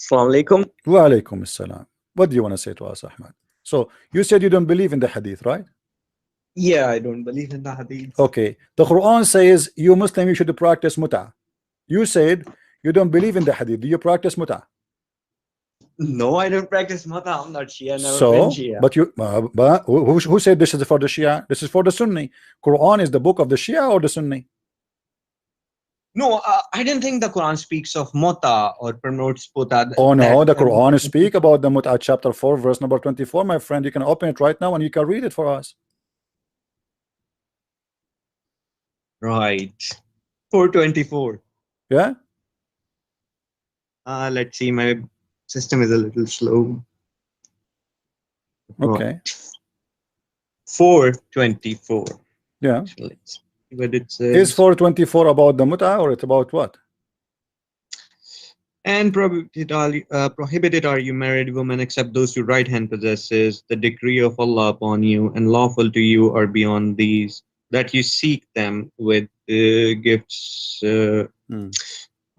Assalamu alaikum. Wa alaikum assalam. What do you want to say to us, Ahmad? So you said you don't believe in the hadith, right? Yeah, I don't believe in the hadith. Okay. The Quran says you Muslim, you should practice muta. You said you don't believe in the hadith. Do you practice muta? No, I don't practice mata. I'm not Shia. Never So, been Shia. but you, but who said this is for the Shia? This is for the Sunni. Quran is the book of the Shia or the Sunni? No, I didn't think the Quran speaks of mota or promotes mota. Oh no, the Quran speak about the muta, chapter 4, verse number 24, my friend. You can open it right now and you can read it for us. Right. 424. Yeah. Let's see. My system is a little slow. Okay. Right. 424. Yeah. Let's see what it says. Is 424 about the muta or it's about what? And prohibited are you married women except those your right hand possesses, the decree of Allah upon you, and lawful to you are beyond these, that you seek them with gifts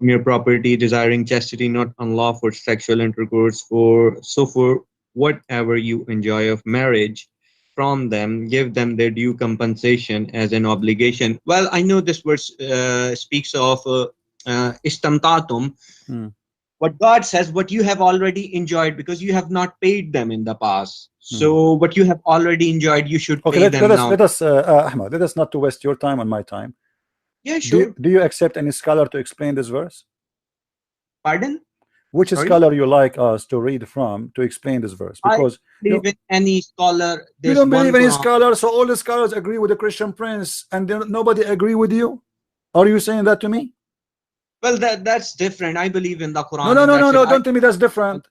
from your property, desiring chastity, not unlawful sexual intercourse. For whatever you enjoy of marriage from them, give them their due compensation as an obligation. Well, I know this verse speaks of istamtatum. What God says, what you have already enjoyed, because you have not paid them in the past. So what you have already enjoyed, you should pay them now. Let us, Ahmad, let us not to waste your time and my time. Yeah, sure. Do you accept any scholar to explain this verse? Pardon? Which scholar you like us to read from to explain this verse? Because I believe in any scholar. You don't believe in any scholar, so all the scholars agree with the Christian Prince, and nobody agree with you. Are you saying that to me? Well, that's different. I believe in the Quran. No. Don't tell me that's different.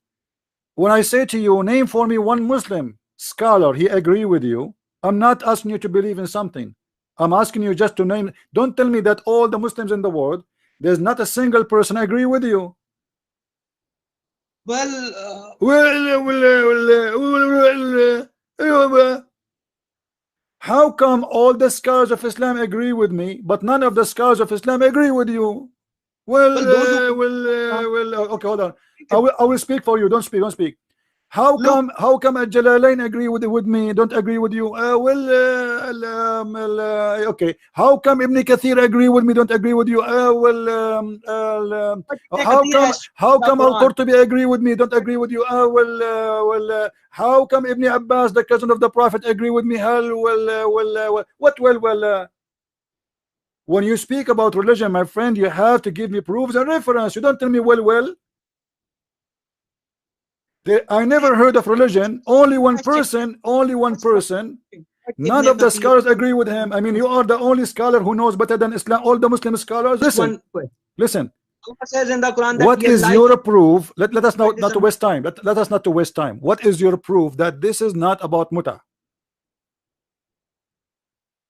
When I say to you, name for me one Muslim scholar, he agree with you. I'm not asking you to believe in something. I'm asking you just to name. Don't tell me that all the Muslims in the world, there's not a single person agree with you. How come all the scholars of Islam agree with me, but none of the scholars of Islam agree with you? Okay, hold on. I will speak for you. Don't speak. How come Al-Jalalain agree with me, don't agree with you? Okay. How come Ibn Kathir agree with me, don't agree with you? How come Al-Qurtubi agree with me, don't agree with you? How come Ibn Abbas, the cousin of the Prophet, agree with me? When you speak about religion, my friend, you have to give me proofs and reference. You don't tell me I never heard of religion. Only one person. None of the scholars agree with him. I mean, you are the only scholar who knows better than Islam. All the Muslim scholars. Listen. Allah says in the Quran that what is your proof? Let us not to waste time. Let us not to waste time. What is your proof that this is not about muta?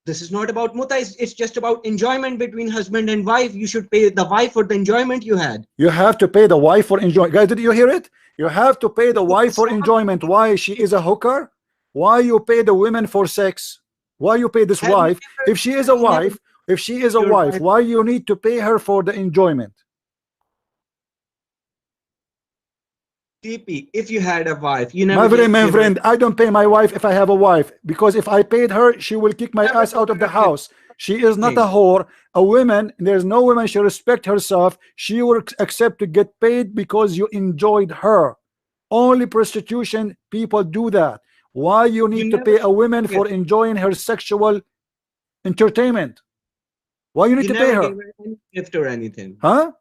This is not about muta. It's just about enjoyment between husband and wife. You should pay the wife for the enjoyment you had. You have to pay the wife for enjoyment. Guys, did you hear it? You have to pay the wife for enjoyment. Why? She is a hooker? Why you pay the women for sex? Why you pay this wife? If she is a wife, why you need to pay her for the enjoyment? TP, if you had a wife, you never. My friend, I don't pay my wife if I have a wife, because if I paid her, she will kick my ass out of the house. She is not a whore. A woman, there's no woman, she respect herself. She will accept to get paid because you enjoyed her. Only prostitution people do that. Why you need to pay a woman for enjoying her sexual entertainment? Why you need to pay her? Gave her any gift or anything? Huh?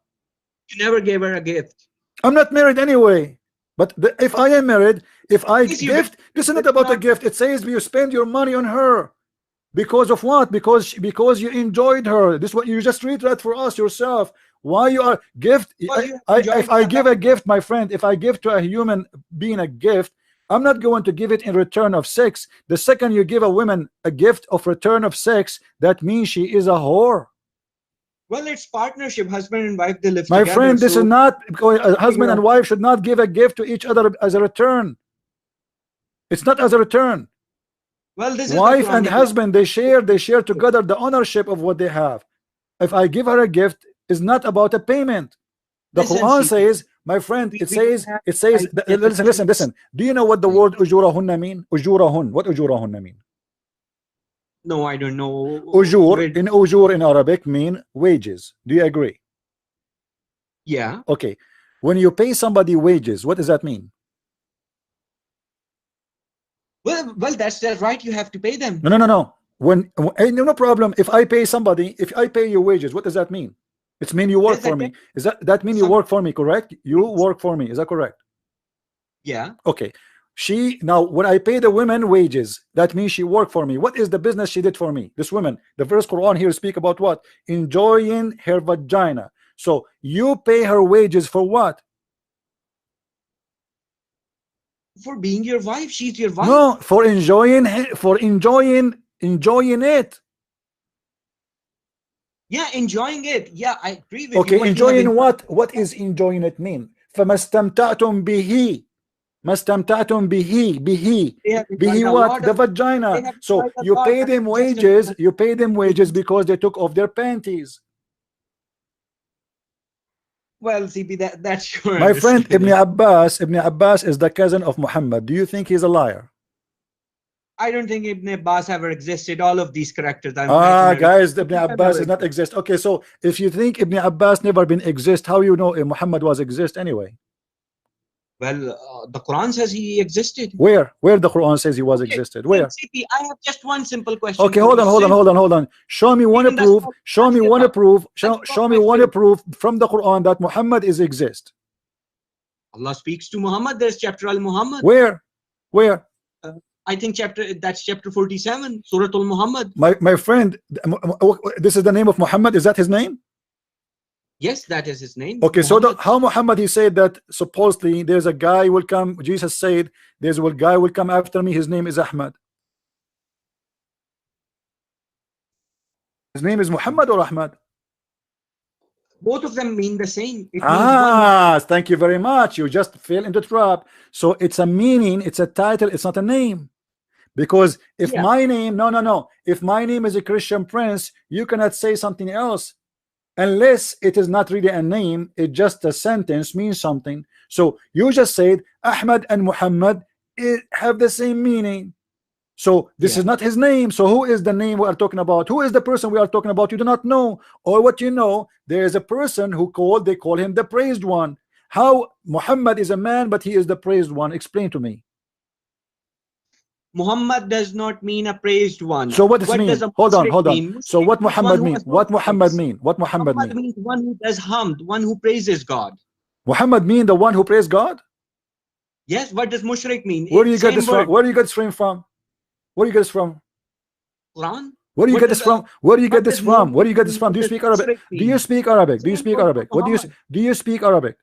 You never gave her a gift. I'm not married anyway. But if I am married, if I gift, this is not about a gift. It says you spend your money on her. Because of what? Because you enjoyed her. This is what you just read that for us yourself. Why you are gift? If I give a gift, my friend, if I give to a human being a gift, I'm not going to give it in return of sex. The second you give a woman a gift of return of sex, that means she is a whore. Well, it's partnership. Husband and wife, they live together. My friend, this is not, because a husband and wife should not give a gift to each other as a return. It's not as a return. Well, this wife and husband, they share together the ownership of what they have. If I give her a gift, it's not about a payment. The Quran says, My friend, we don't have it says right listen. Do you know what the word ujurahunna mean? Ujurahun. What ujurahunna mean? No, I don't know. Ujur in Arabic mean wages. Do you agree? Yeah. Okay. When you pay somebody wages, what does that mean? Well, that's right. You have to pay them. No. No problem. If I pay somebody, if I pay you wages, what does that mean? It's mean you work for me. Is that mean you work for me? Correct? You work for me. Is that correct? Yeah. Okay. Now when I pay the women wages, that means she worked for me. What is the business she did for me? This woman, the verse Quran here speak about what? Enjoying her vagina. So you pay her wages for what? For being your wife. She's your wife. No, for enjoying it. Yeah, enjoying it. Yeah, I agree with okay, you. enjoying what? What is enjoying it mean? فما استمتعتم به ما استمتعتم به what? The vagina. So you pay them wages because they took off their panties. Well, CP, that's your My friend Ibn Abbas is the cousin of Muhammad. Do you think he's a liar? I don't think Ibn Abbas ever existed. All of these characters guys, Ibn Abbas does not exist. Okay, so if you think Ibn Abbas never been exist, how you know Muhammad was exist anyway? Well, the Quran says he existed. Where the Quran says he was existed? Where? CP, I have just one simple question. Okay, hold on. Show me one proof. Show me one proof from the Quran that Muhammad is exist. Allah speaks to Muhammad. There's chapter al-Muhammad. Where? I think that's chapter 47, Surah al-Muhammad. My friend, this is the name of Muhammad. Is that his name? Yes, that is his name. Okay, Muhammad. So how Muhammad he said that supposedly there's a guy will come. Jesus said there's a guy will come after me. His name is Ahmad. His name is Muhammad or Ahmad? Both of them mean the same. Thank you very much. You just fell into the trap. So it's a meaning. It's a title. It's not a name. Because if my name, no. If my name is a Christian Prince, you cannot say something else. Unless it is not really a name, it's just a sentence, means something. So you just said Ahmad and Muhammad have the same meaning. So this is not his name. So who is the name we are talking about? Who is the person we are talking about? You do not know. Or what you know, there is a person who they call him the praised one. How Muhammad is a man, but he is the praised one? Explain to me. Muhammad does not mean a praised one. So what does it mean? Hold on. So what Muhammad mean? What Muhammad mean? Muhammad means one who does hamd, one who praises God. Muhammad mean the one who praise God? Yes. What does mushrik mean? Where do you get this from? Where do you get this from? Where do you get this from? Quran. Where do you get this from? Where do you get this from? Where do you get this from? Do you speak Arabic? Do you speak Arabic? Do you speak Arabic? What do you speak Arabic?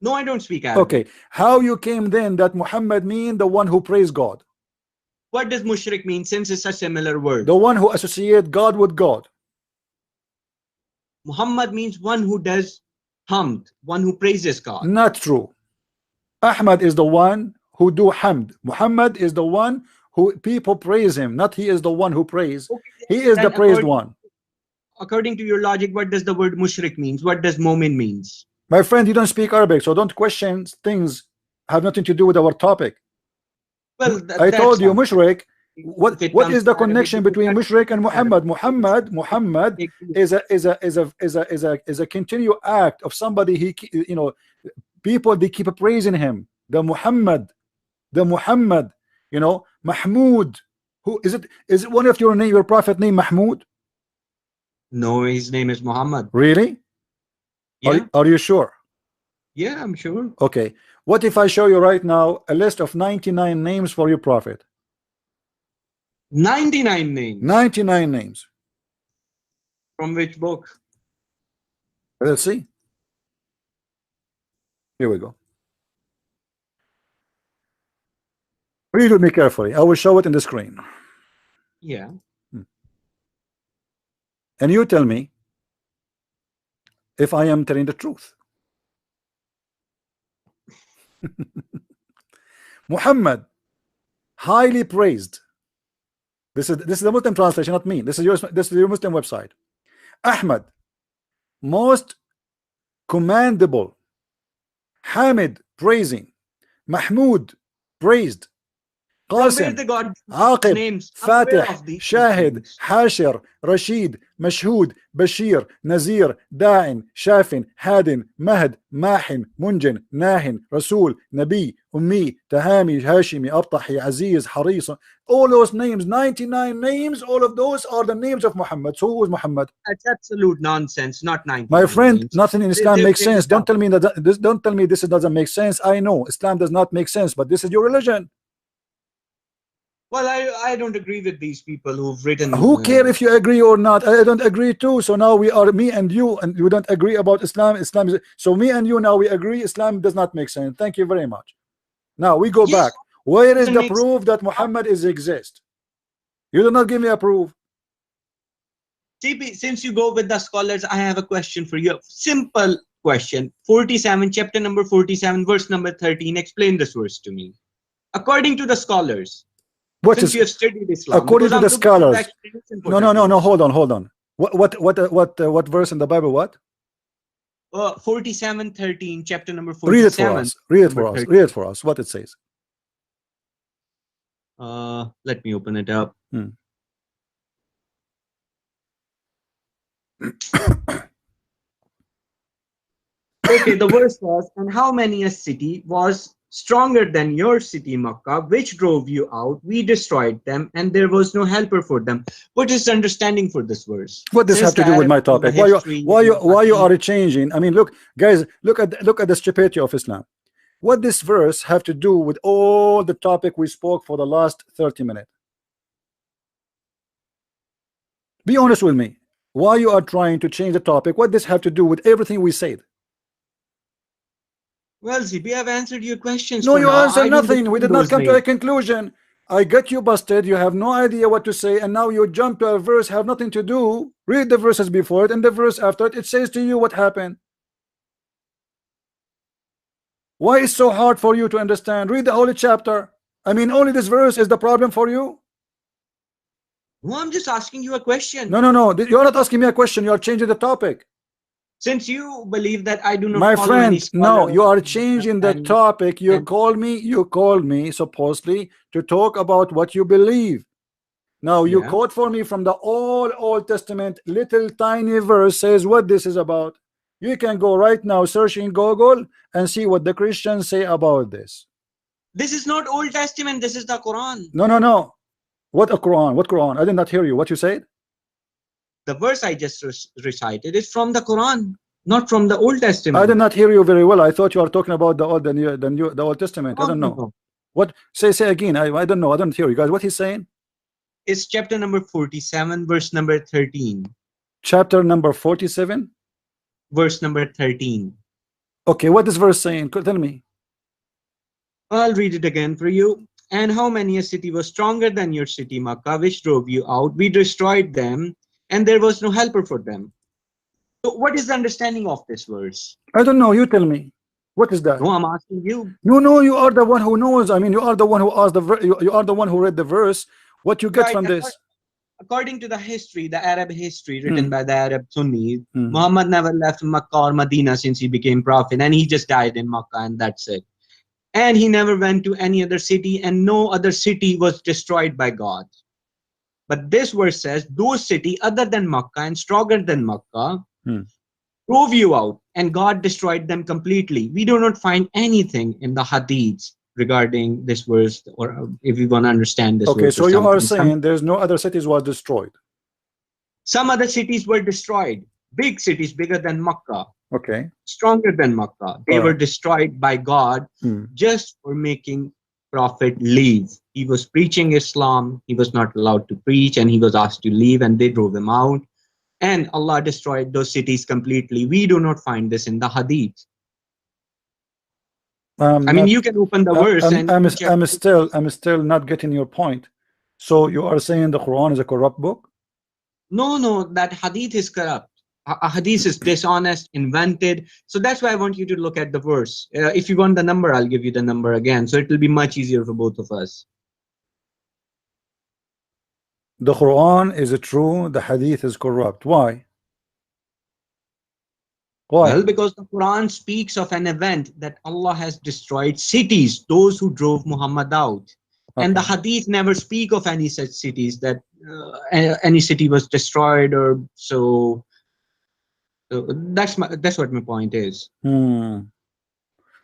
No, I don't speak Arabic. Okay. How you came then that Muhammad mean the one who praise God? What does mushrik mean, since it's a similar word? The one who associate God with God. Muhammad means one who does hamd, one who praises God. Not true. Ahmad is the one who do hamd. Muhammad is the one who people praise him, not he is the one who praise. Okay, he is the praised one. According to your logic, what does the word mushrik means? What does mu'min means? My friend, you don't speak Arabic, so don't question things have nothing to do with our topic. Well, I told you mushrik. What is the connection between mushrik and Muhammad? Muhammad is a continual act of somebody people they keep praising him. The Muhammad, Mahmud. Who is it? Is it one of your prophet name Mahmud? No, his name is Muhammad. Really? Yeah. Are you sure? Yeah, I'm sure. Okay. What if I show you right now a list of 99 names for your prophet? 99 names. 99 names. From which book? Let's see. Here we go. Read with me carefully. I will show it in the screen. Yeah. And you tell me if I am telling the truth. Muhammad, highly praised. This is the Muslim translation, not me. This is your Muslim website. . Ahmad, most commendable. Hamid, praising. Mahmud, praised. From where Qasim, they got these Aqib, names? I'm aware Fatih, of these Shahid, names. Hashir, Rashid, Mashhud, Bashir, Nazir, Da'in, Shafin, Hadin, Mahd, Mahin, Munjin, Nahin, Rasul, Nabi, Ummi, Tahami, Hashimi, Abtahi, Aziz, Haris. All those names, 99 names, all of those are the names of Muhammad. So who was Muhammad? That's absolute nonsense. Not My 99 friend, names. nothing in They, Islam they makes made sense. it Don't up. tell me that this. Don't tell me this doesn't make sense. I know Islam does not make sense, but this is your religion. Well, I don't agree with these people who've written. Who care if you agree or not? I don't agree too. So now we are me and you don't agree about Islam. Islam is so me and you now we agree. Islam does not make sense. Thank you very much. Now we go Yes, back. Where is doesn't the make sense. proof that Muhammad is exist? You do not give me a proof. CP, since you go with the scholars, I have a question for you. Simple question. 47, chapter number 47, verse number 13. Explain this verse to me. According to the scholars, What since is you have studied Islam, according because to I'm the looking for the scholars? explanation for No, that no, no, no. verse. Hold on, hold on. What verse in the Bible? What? 47:13, chapter number Read it for 47, us. Read it number for us. 13. Read it for us. What it says. Let me open it up. Hmm. Okay, the verse was, and how many a city was stronger than your city, Makkah, which drove you out? We destroyed them, and there was no helper for them. What is the understanding for this verse? What does have Since to the do with my Arabs know the topic? history and the Why you hadith, are changing? I mean, look, guys, look at the stupidity of Islam. What this verse have to do with all the topic we spoke for the last 30 minutes? Be honest with me. Why you are trying to change the topic? What this have to do with everything we said? well, see, we have answered your questions No, for you now. answer I don't nothing. We defend did not those come to a names. conclusion. I got you busted. You have no idea what to say, and now you jump to a verse have nothing to do. Read the verses before it, and the verse after it. It says to you what happened. Why is so hard for you to understand? Read the holy chapter. I mean, only this verse is the problem for you. No, I'm just asking you a question. No, no, no. You are not asking me a question. You are changing the topic. Since you believe that I do not My follow any friend, no, scholar you are changing the and topic. and You called me supposedly to talk about what you believe. Now you yeah, quote for me from the Old Testament, little tiny verse says what this is about. You can go right now, search in Google and see what the Christians say about this. this is not Old Testament. This is the Quran. No, no, no. What a Quran? What Quran? I did not hear you. What you said? The verse I just recited is from the Quran, not from the Old I did Testament. not hear you very well. I thought you are talking about the Old Testament. I No, don't no, know. no. What say again? I don't know. I don't hear you guys. What he's saying? It's chapter number 47, verse number 13. Chapter number 47. Verse number 13. Okay, what is verse saying? Tell me. I'll read it again for you. And how many a city was stronger than your city, Makkah, which drove you out? We destroyed them, and there was no helper for them. So, what is the understanding of this verse? I don't know. You tell me. What is that? No, I'm asking you. No, no, you are the one who knows. I mean, you are the one who asked you are the one who read the verse. What you get Right. from this? According to the history, the Arab history written Hmm. by the Arab Sunnis, Hmm. Muhammad never left Makkah or Medina since he became prophet, and he just died in Makkah, and that's it. And he never went to any other city, and no other city was destroyed by God. But this verse says, those cities other than Makkah and stronger than Makkah Hmm. drove you out, and God destroyed them completely. We do not find anything in the Hadiths regarding this verse, or if we want to understand this Okay, verse or so you are something. saying there's no other cities was destroyed. Some other cities were destroyed, big cities bigger than Makkah, Okay. stronger than Makkah. They All were right. destroyed by God Hmm. just for making Prophet leave. He was preaching Islam. He was not allowed to preach, and he was asked to leave, and they drove him out. And Allah destroyed those cities completely. We do not find this in the Hadith. I'm I mean, not. you can open the verse and you can check. I'm still not getting your point. So you are saying the Quran is a corrupt book? No, no, that Hadith is corrupt. A Hadith is dishonest, invented. So that's why I want you to look at the verse. If you want the number, I'll give you the number again. So it will be much easier for both of us. The Quran is true. The Hadith is corrupt. Why? Why? Well, because the Quran speaks of an event that Allah has destroyed cities, those who drove Muhammad out. And the Okay. Hadith never speak of any such cities that any city was destroyed or so. So that's what my point is. Hmm.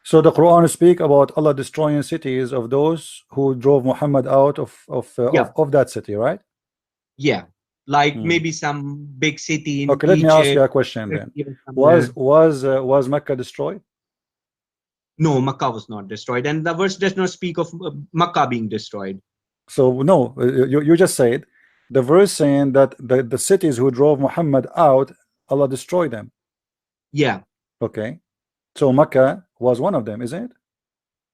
So the Quran speak about Allah destroying cities of those who drove Muhammad out Yeah, of that city, right? yeah. Like Hmm. maybe some big city in Okay, let me ask you Egypt, a question then. even somewhere. Was Mecca destroyed? No, Makkah was not destroyed, and the verse does not speak of Makkah being destroyed. So no, you just said the verse saying that the cities who drove Muhammad out, Allah destroyed them. Yeah, Okay, so Mecca was one of them, isn't it?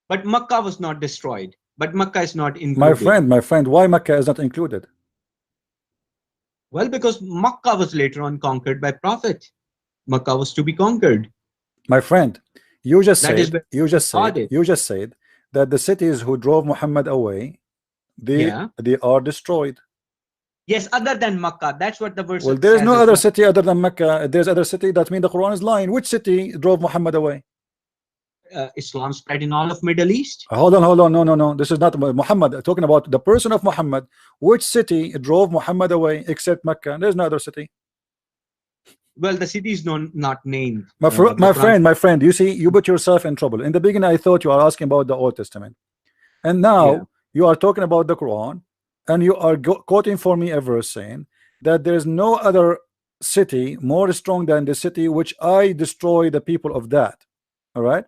but Makkah was not destroyed. But Makkah is not included. My friend, why Mecca is not included? Well, because Makkah was later on conquered by Prophet. Makkah was to be conquered. My friend, That is where it started. you just said that the cities who drove Muhammad away, Yeah. they are destroyed. Yes, other than Makkah. That's what the verse Well, there is no says as other well. city other than Mecca. There's other city. That means the Quran is lying. Which city drove Muhammad away? Islam spread in all of Middle East. Hold on. No. This is not Muhammad. Talking about the person of Muhammad. Which city drove Muhammad away except Mecca? There's no other city. Well, the city is not named. The Quran. My friend, you see, you put yourself in trouble. In the beginning, I thought you are asking about the Old Testament, and Yeah. now you are talking about the Quran, and you are quoting for me a verse saying that there is no other city more strong than the city which I destroy the people of that. All right.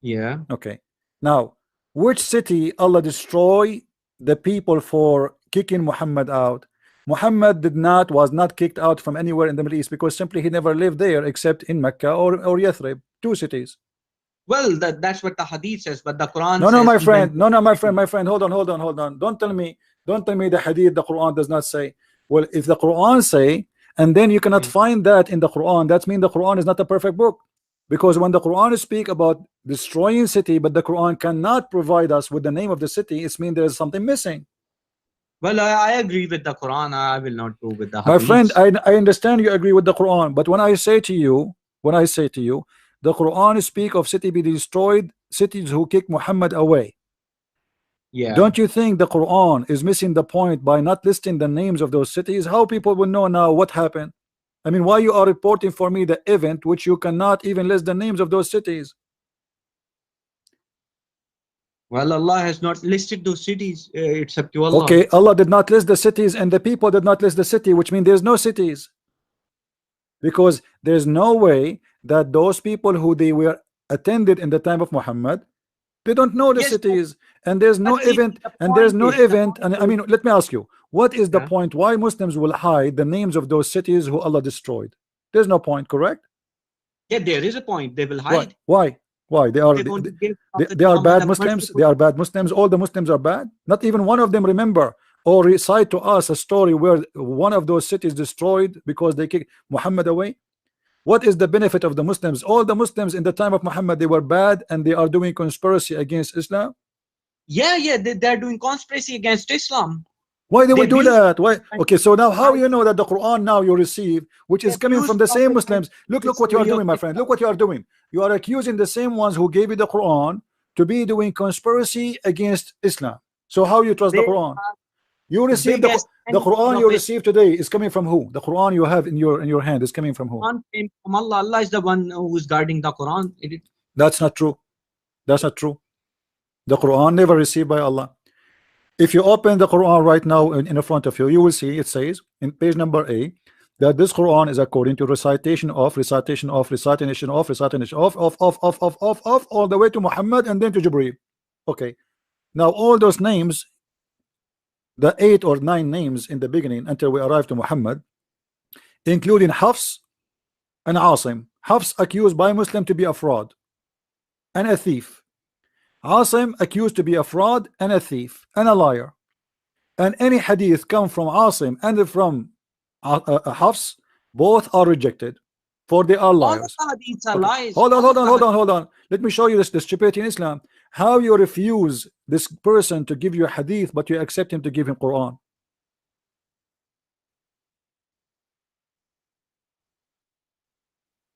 Yeah. Okay. Now, which city Allah destroy the people for kicking Muhammad out? Muhammad was not kicked out from anywhere in the Middle East because simply he never lived there except in Mecca or Yathrib, two cities. Well, that's what the Hadith says, but the Quran No, says my he went friend. to No, cities. my friend. Hold on. Don't tell me the Hadith, the Quran does not say. Well, if the Quran say, and then you cannot Yeah. find that in the Quran, that means the Quran is not a perfect book. Because when the Quran speak about destroying city, but the Quran cannot provide us with the name of the city, it means there is something missing. Well, I agree with the Quran. I will not go with the My friend, Hadiths. I understand you agree with the Quran, but when I say to you, the Quran speak of city be destroyed, cities who kick Muhammad away. Yeah. Don't you think the Quran is missing the point by not listing the names of those cities? How people will know now what happened? I mean, why you are reporting for me the event which you cannot even list the names of those cities? Well, Allah has not listed those cities. It's up to Allah. Okay, Allah did not list the cities and the people did not list the city, which means there's no cities. Because there's no way that those people who they were attended in the time of Muhammad, they don't know the Yes, cities, and there's no but see, event, the and there's point no is, the event. point And I is, mean, let me ask you, what is the yeah, point why Muslims will hide the names of those cities who Allah destroyed? There's no point, correct? yeah, there is a point. They will Why? hide. Why? Why? They're going to give Prophet They are Muhammad bad a Muslims. They merciful. are bad Muslims. All the Muslims are bad. Not even one of them remember or recite to us a story where one of those cities destroyed because they kicked Muhammad away. What is the benefit of the Muslims? All the Muslims in the time of Muhammad, they were bad and they are doing conspiracy against Islam. Yeah, yeah, they're doing conspiracy against Islam. Why they They will do abuse that? Why? and Okay, so now how hide. you know that the Quran now you receive, which They is coming abuse from the same Prophet and Muslims? the Look what you are story of doing, my friend. Look Islam. what you are doing. You are accusing the same ones who gave you the Quran to be doing conspiracy against Islam. So how you trust the They Quran? are You the receive biggest The enemies Quran of you Islam. receive today is coming from who? The Quran you have in your hand is coming from who? Quran came from Allah. Allah is the one who is guarding the Quran. That's not true. That's not true. The Quran never received by Allah. If you open the Quran right now in front of you, you will see it says in page number A that this Quran is according to recitation of all the way to Muhammad and then to Jibreel. Okay, now all those names, the 8 or 9 names in the beginning until we arrive to Muhammad, including Hafs and Asim. Hafs accused by Muslim to be a fraud and a thief. Asim accused to be a fraud and a thief and a liar. And any hadith come from Asim and from Hafs, both are rejected, for they are All of liars. the hadiths are Okay, lies. All of the hold on. Let me show you this stupidity in Islam. How you refuse this person to give you a hadith, but you accept him to give him Quran?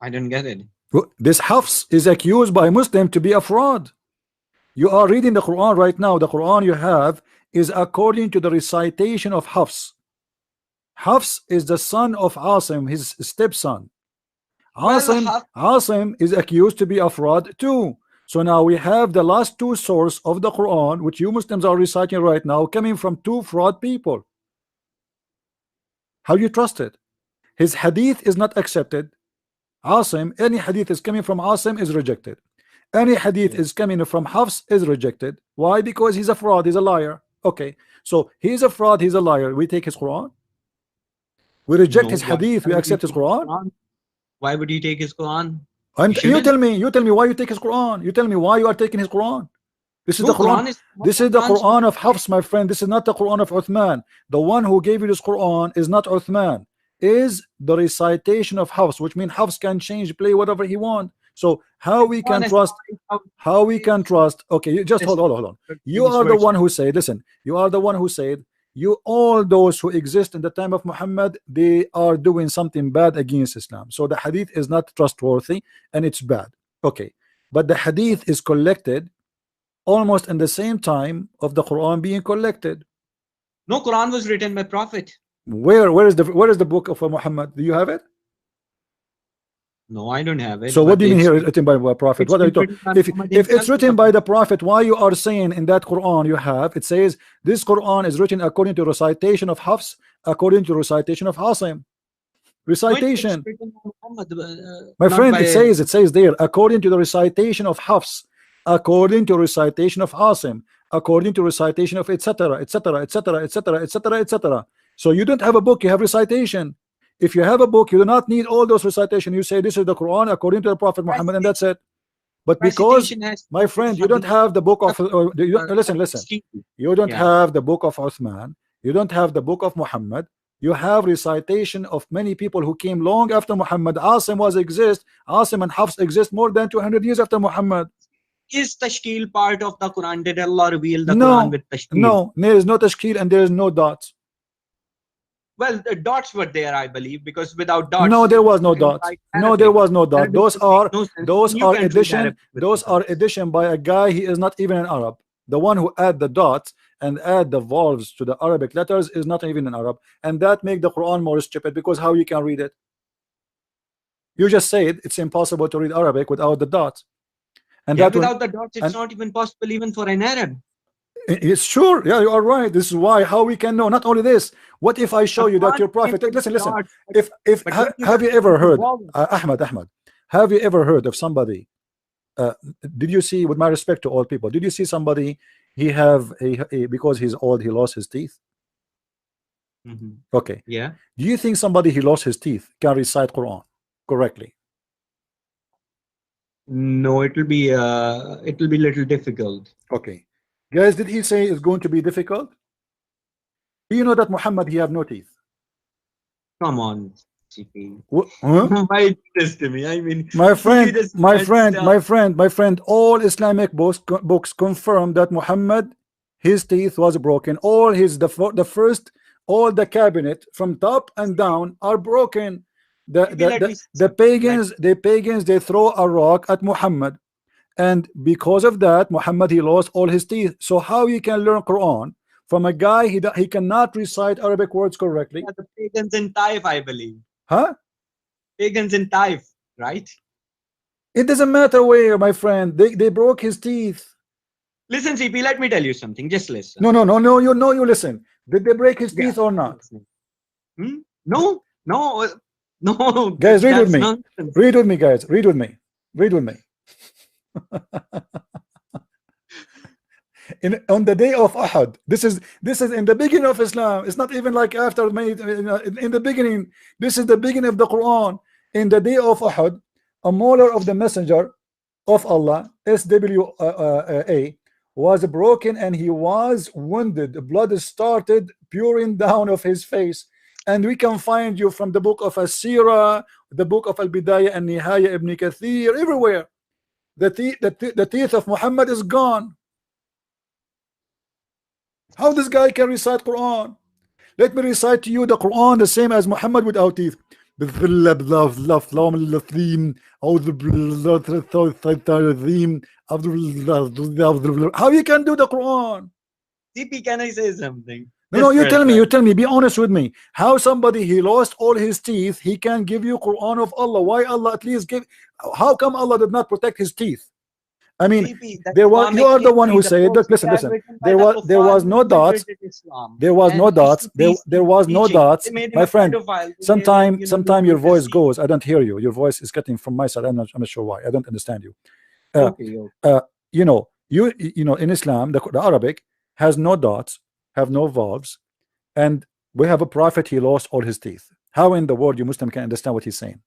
I don't get it. This Hafs is accused by Muslim to be a fraud. You are reading the Quran right now. The Quran you have is according to the recitation of Hafs. Hafs is the son of Asim, his stepson. Well, Asim is accused to be a fraud too. So now we have the last two sources of the Quran, which you Muslims are reciting right now, coming from two fraud people. How do you trust it? His hadith is not accepted. Asim, any hadith is coming from Asim is rejected. Any hadith is coming from Hafs is rejected. Why? Because he's a fraud, he's a liar. Okay, so he's a fraud, he's a liar. We take his Quran. We reject no, his hadith. We accept his Quran. Why would you take his Quran? And you tell me why you take his Quran. You tell me why you are taking his Quran. This is the Quran. This is the Quran of Hafs, my friend. This is not the Quran of Uthman. The one who gave you this Quran is not Uthman. Is the recitation of Hafs, which means Hafs can change, play whatever he wants. So how we can trust? How we can trust? Okay, you just hold on. You are the one who said, listen, you are the one who said, you all those who exist in the time of Muhammad, they are doing something bad against Islam. So the hadith is not trustworthy and it's bad. Okay, but the hadith is collected almost in the same time of the Quran being collected. No, Quran was written by Prophet. Where is the book of Muhammad? Do you have it? No, I don't have it. So what do you mean here written by a prophet? What are you talking? If it's written by the prophet, why you are saying in that Quran you have, it says this Quran is written according to recitation of Hafs, according to recitation of Asim. Recitation. My friend, it says there, according to the recitation of Hafs, according to recitation of Asim, according to recitation of etc., etc., etc., etc., etc., etc. So you don't have a book, you have recitation. If you have a book, you do not need all those recitation. You say this is the Quran according to the Prophet Muhammad, and that's it. But because, my friend, you don't have the book of listen. You don't have the book of Uthman. You don't have the book of Muhammad. You have recitation of many people who came long after Muhammad. Asim and Hafs exist more than 200 years after Muhammad. Is tashkil part of the Quran? Did Allah reveal the Quran with tashkil? No, there is no tashkil and there is no dots. Well, the dots were there, I believe, because without dots, no, there was no dot. No, there was no dot. Those are addition. Those are addition by a guy. He is not even an Arab. The one who add the dots and add the vowels to the Arabic letters is not even an Arab, and that make the Quran more stupid, because how you can read it? You just said it's impossible to read Arabic without the dots, and that without the dots, it's not even possible even for an Arab. It's sure, yeah, you are right. This is why how we can know. Not only this, what if I show you that your prophet? Listen. If have you ever heard, Ahmad? Have you ever heard of somebody? Did you see, with my respect to all people, did you see somebody he have a because he's old he lost his teeth? Okay. Yeah. Do you think somebody he lost his teeth can recite Quran correctly? No, it will be a little difficult. Okay. Guys, did he say it's going to be difficult? Do you know that Muhammad, he have no teeth? Come on, CP. Huh? Why do this to me? I mean, my friend, all Islamic books confirm that Muhammad, his teeth was broken. All the cabinet from top and down are broken. The pagans, they throw a rock at Muhammad. And because of that, Muhammad, he lost all his teeth. So how you can learn Quran from a guy he cannot recite Arabic words correctly? Yeah, the pagans in Taif, I believe. Huh? Pagans in Taif, right? It doesn't matter where, my friend. They broke his teeth. Listen, CP, let me tell you something. Just listen. No. You listen. Did they break his teeth or not? No. Guys, read with me. Nonsense. Read with me, guys. Read with me. On the day of Uhud, this is in the beginning of Islam. It's not even like after many. In the beginning, this is the beginning of the Quran. In the day of Uhud, a molar of the Messenger of Allah, SWA, was broken and he was wounded. Blood started pouring down of his face, and we can find you from the book of As-Sirah, the book of Al-Bidayah and Nihaya, Ibn Kathir, everywhere. The teeth of Muhammad is gone. How this guy can recite Quran? Let me recite to you the Quran the same as Muhammad without teeth. How you can do the Quran? CP, can I say something? No, Just for a you second. tell me, be honest with me. How somebody he lost all his teeth, he can give you Quran of Allah? Why Allah at least give? How come Allah did not protect his teeth? I mean, CP, the there was, you Islamic are the one history, who the said, look, books, they listen, are listen. written by the There kuffar was who no dots. infiltrated Islam. There was no And dots. There was no teaching. dots. They made him My a friend, pedophile. They made him, sometime your make a voice scene. goes. I don't hear you. Your voice is getting from my side. I'm not sure why. I don't understand you. Okay. You know, in Islam, the Arabic has no dots, have no vowels, and we have a prophet, he lost all his teeth. How in the world you Muslim can understand what he's saying?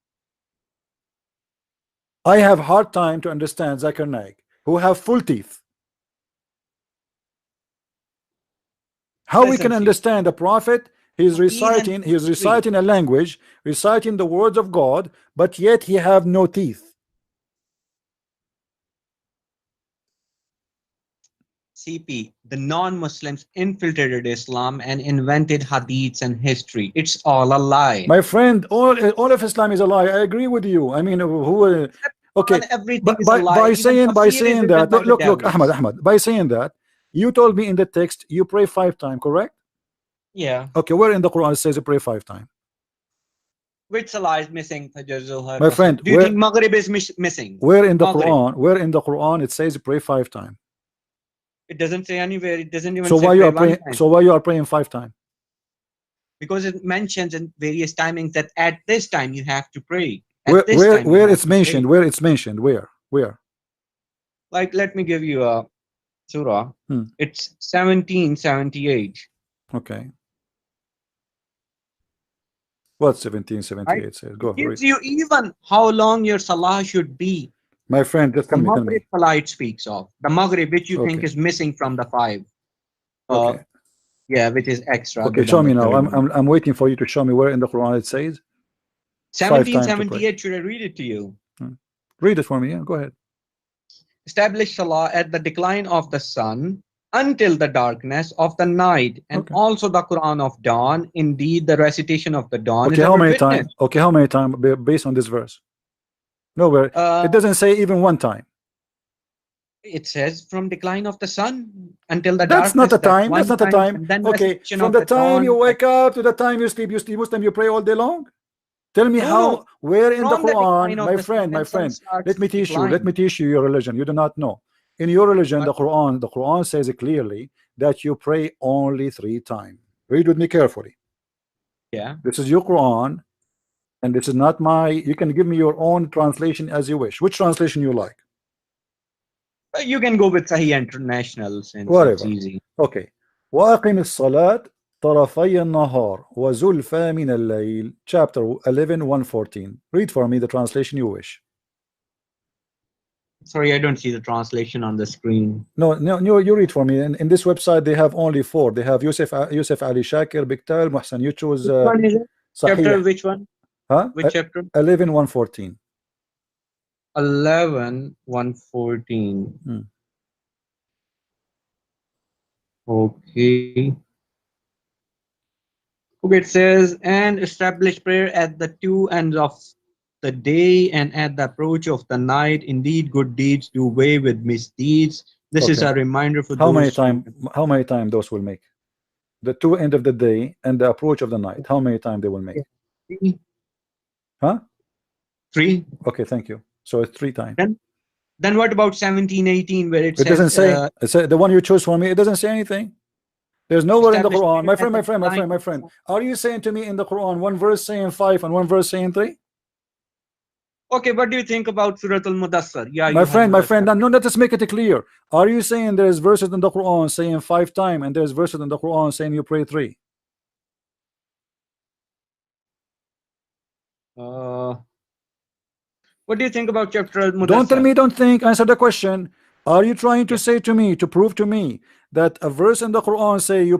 I have hard time to understand Zakir Naik, who have full teeth. How we can understand the prophet? He's reciting a language, reciting the words of God, but yet he have no teeth. CP, the non-Muslims infiltrated Islam and invented hadiths and history. It's all a lie. My friend, all of Islam is a lie. I agree with you. I mean, who? Okay, everything is a lie. by Even saying that, look, Ahmad, by saying that, you told me in the text you pray 5 times, correct? Yeah. Okay, where in the Quran it says you pray 5 times? Which salah is missing? My friend, do you think Maghrib is missing? Where in the Quran? Where in the Quran it says you pray 5 times? It doesn't say anywhere. It doesn't even so say why you are praying? time. So why you are praying 5 times? Because it mentions in various timings that at this time you have to pray. Where it's mentioned? Where it's mentioned? Where? Like, let me give you a surah. It's 1778. Okay. What 1778 says? Go. Gives you even how long your salah should be. My friend, just tell me. Salah it speaks of the Maghrib, which you think is missing from the 5. Okay. Yeah, which is extra. Okay, show me now. I'm waiting for you to show me where in the Quran it says 1778. Should I read it to you? Read it for me. Yeah, go ahead. Establish salah at the decline of the sun until the darkness of the night, and also the Quran of dawn. Indeed, the recitation of the dawn is how many times? Okay, how many times based on this verse? Nowhere. It doesn't say even 1 time. It says from decline of the sun until the darkness. That's not a time. That's not a time. Okay, from the time you wake up to the time you sleep, Muslim, you pray all day long? Tell me how, where in the Quran, my friend, let me teach you your religion. You do not know. In your religion, the Quran says clearly that you pray only 3 times. Read with me carefully. Yeah. This is your Quran, and this is not my. You can give me your own translation as you wish. Which translation you like? You can go with Sahih International since it's easy. Okay. وأقم الصلاة طرفي النهار وزلفى من الليل. Chapter 11, 114. Read for me the translation you wish. Sorry, I don't see the translation on the screen. No, you read for me. In this website, they have only 4. They have Yusuf Ali Shakir, Biktal, Muhsan. You choose. Which one is it? Chapter, which one? Huh? Which chapter? 11, 114. 11, 114. Okay. Okay, it says, and establish prayer at the 2 ends of the day and at the approach of the night. Indeed, good deeds do away with misdeeds. This is a reminder for how those. How many times those will make? The 2 end of the day and the approach of the night. How many times they will make? 3. Huh? 3. Okay, thank you. So it's 3 times. Then what about 17, 18, where it says? Doesn't say. The one you chose for me. It doesn't say anything. There's nowhere in the Quran. My friend. Are you saying to me in the Quran 1 verse saying 5 and 1 verse saying 3? Okay, what do you think about Surah Al-Mudassar? Yeah, my friend. No, let us make it clear. Are you saying there's verses in the Quran saying 5 times and there's verses in the Quran saying you pray 3? What do you think about chapter Al-Mudassar? Don't tell me don't think. Answer the question. Are you trying to say to me, to prove to me, that a verse in the Quran say you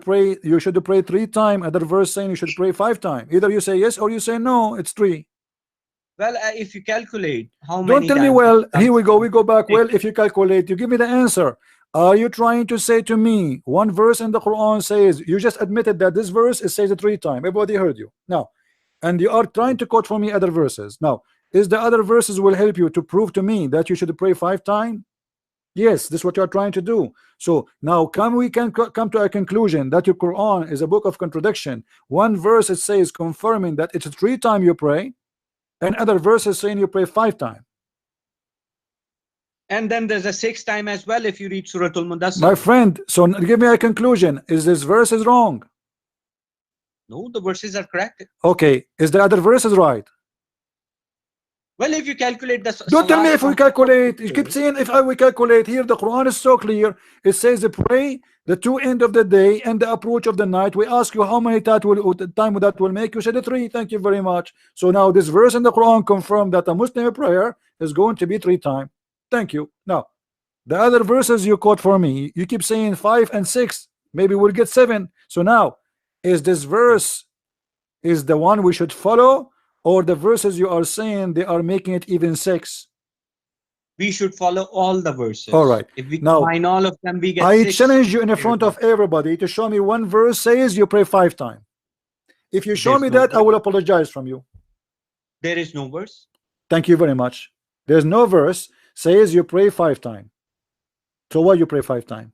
should pray 3 times, another verse saying you should pray 5 times? Either you say yes or you say no, it's 3. Well, if you calculate how many Don't tell me, well, here we go back. Well, if you calculate, you give me the answer. Are you trying to say to me 1 verse in the Quran says, you just admitted that this verse it says it 3 times. Everybody heard you. Now, and you are trying to quote for me other verses. Now, is the other verses will help you to prove to me that you should pray 5 times? Yes, this is what you are trying to do. So now we can come to a conclusion that your Quran is a book of contradiction. One verse it says confirming that it's 3 times you pray, and other verses saying you pray 5 times. And then there's a 6th time as well if you read Surah Al-Mudassir. My friend, so give me a conclusion. Is this verse is wrong? No, the verses are correct. Okay, is the other verses right? Well, if you calculate the don't tell me if we calculate. You keep saying if we calculate. Here the Quran is so clear. It says pray the 2 end of the day and the approach of the night. We ask you how many time that will make. You said 3. Thank you very much. So now this verse in the Quran confirmed that a Muslim prayer is going to be 3 times. Thank you. Now the other verses you quote for me, you keep saying 5 and 6. Maybe we'll get 7. So now is this verse is the one we should follow, or the verses you are saying they are making it even 6? We should follow all the verses. All right. If we now, combine all of them, we get I 6. challenge you in front of everybody to show me one verse says you pray 5 times. If you show me that, I will apologize from you. There is no verse. Thank you very much. There's no verse says you pray 5 times. So why you pray 5 times?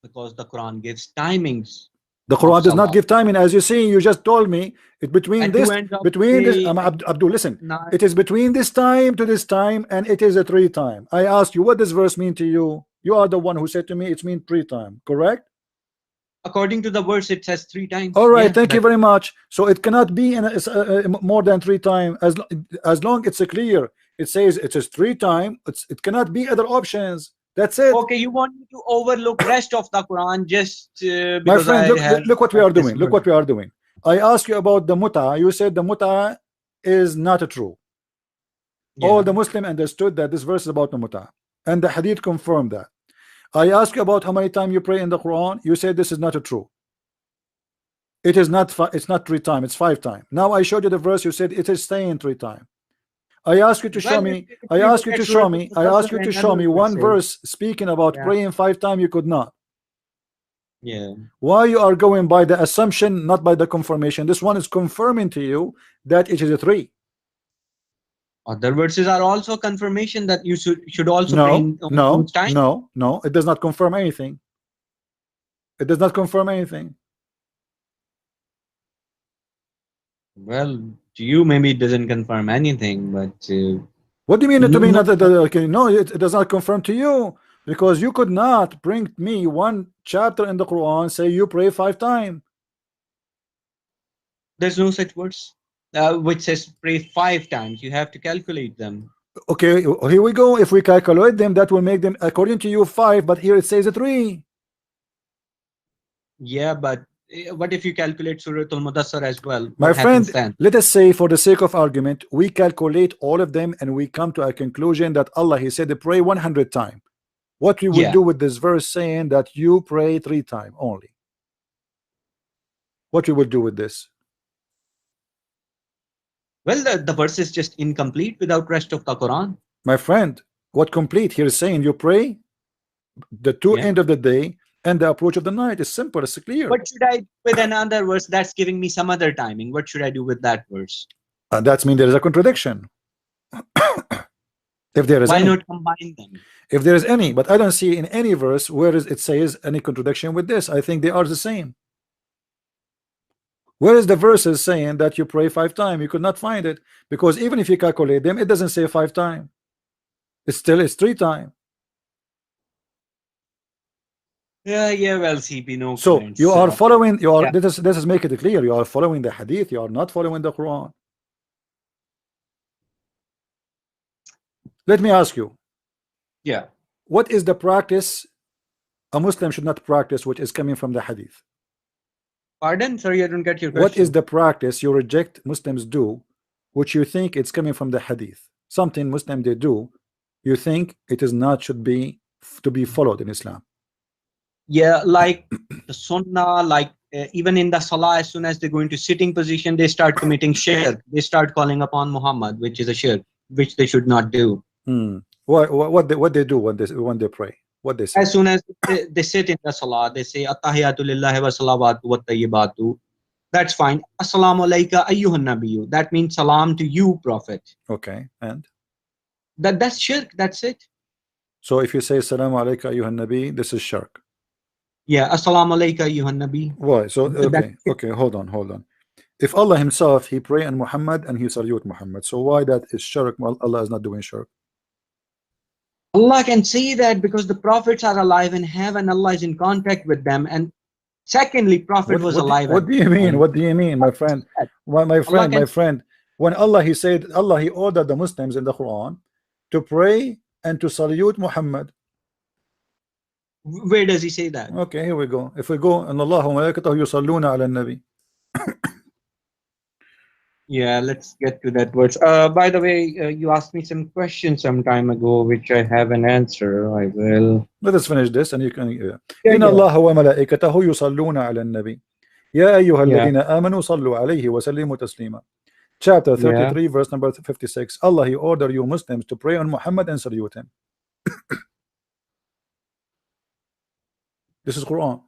Because the Quran gives timings. The Quran does not give timing, as you see. You just told me it between this Abdul, listen. It is between this time to this time, and it is a 3 time. I asked you what does verse mean to you. You are the one who said to me it means 3 times. Correct? According to the verse, it says 3 times. All right, thank you very much. So it cannot be in more than 3 times as long it's clear. It says it is 3 times. It cannot be other options. That's it. Okay, you want me to overlook rest of the Quran just my friend, look what we are doing. Look what we are doing. I asked you about the muta. You said the muta is not true. Yeah. All the Muslim understood that this verse is about the muta, and the hadith confirmed that. I asked you about how many times you pray in the Quran. You said this is not true. It is not. It's not 3 times. It's 5 times. Now I showed you the verse. You said it is saying 3 times. I ask you to show me. I ask you to show me. I ask you to show me one verse speaking about praying 5 times. You could not. Yeah. Why you are going by the assumption, not by the confirmation? This one is confirming to you that it is a 3. Other verses are also confirmation that you should also pray time. No. It does not confirm anything. It does not confirm anything. Well, to you maybe it doesn't confirm anything, but what do you mean to me? No, it does not confirm to you, because you could not bring me one chapter in the Quran say you pray 5 times. There's no such verse which says pray 5 times. You have to calculate them. Okay, here we go. If we calculate them, that will make them according to you 5, but here it says 3. Yeah, but what if you calculate Surah Al-Mudassir as well? My friend, let us say for the sake of argument, we calculate all of them and we come to a conclusion that Allah, He said, pray 100 times. What we will do with this verse saying that you pray 3 times only? What we will do with this? Well, the verse is just incomplete without rest of the Quran. My friend, what complete? Here is saying you pray the 2 end of the day and the approach of the night. Is simple, it's clear. What should I do with another verse that's giving me some other timing? What should I do with that verse? That means there is a contradiction. If there is why not combine them? If there is any, but I don't see in any verse where it says any contradiction with this. I think they are the same. Where is the verses saying that you pray 5 times? You could not find it, because even if you calculate them, it doesn't say 5 times. It's 3 times. Yeah, well, CP, no. So you are following. This is make it clear. You are following the hadith. You are not following the Quran. Let me ask you. Yeah. What is the practice a Muslim should not practice, which is coming from the hadith? Pardon? Sorry, I don't get your question. What is the practice you reject Muslims do, which you think it's coming from the hadith? Something Muslim they do, you think it is not should be to be followed in Islam. Yeah, like the sunnah, like even in the salah, as soon as they go into sitting position, they start committing shirk. They start calling upon Muhammad, which is a shirk, which they should not do. What they do when they pray? What they say? As soon as they sit in the salah, they say Attahiyatu lillahi wa salawatu wa tayyibatu. That's fine. Assalamu alayka ayyuhan nabiyyu. That means salam to you, Prophet. Okay, and That's shirk. That's it. so if you say Assalamu alayka ayyuhan nabi, this is shirk. Yeah. Assalamu alayka ayyuhan nabi. Why? So That's okay, shirk. okay, hold on, hold on. If Allah himself he pray on Muhammad and he salute Muhammad, so why that is shirk while Allah is not doing shirk? Allah can say that because the prophets are alive in heaven. Allah is in contact with them. And secondly, Prophet was alive at What do you the mean? time. What do you mean, my friend? My Allah friend, can. my friend. When Allah he said Allah he ordered the Muslims in the Quran to pray and to salute Muhammad. Where does he say that? Okay, here we go. If we go and Allah wa malaikatahu yusalluna ala nabi. Yeah, let's get to that verse. By the way, you asked me some questions some time ago, which I have an answer. I will. Let us finish this and you can Yeah, إن yeah, الله وملائكته يصلون على النبي يا أيها yeah, الذين آمنوا صلوا عليه وسلموا تسليما. Chapter yeah. 33 verse number 56. Allah he ordered you Muslims to pray on Muhammad and salute him. This is Quran.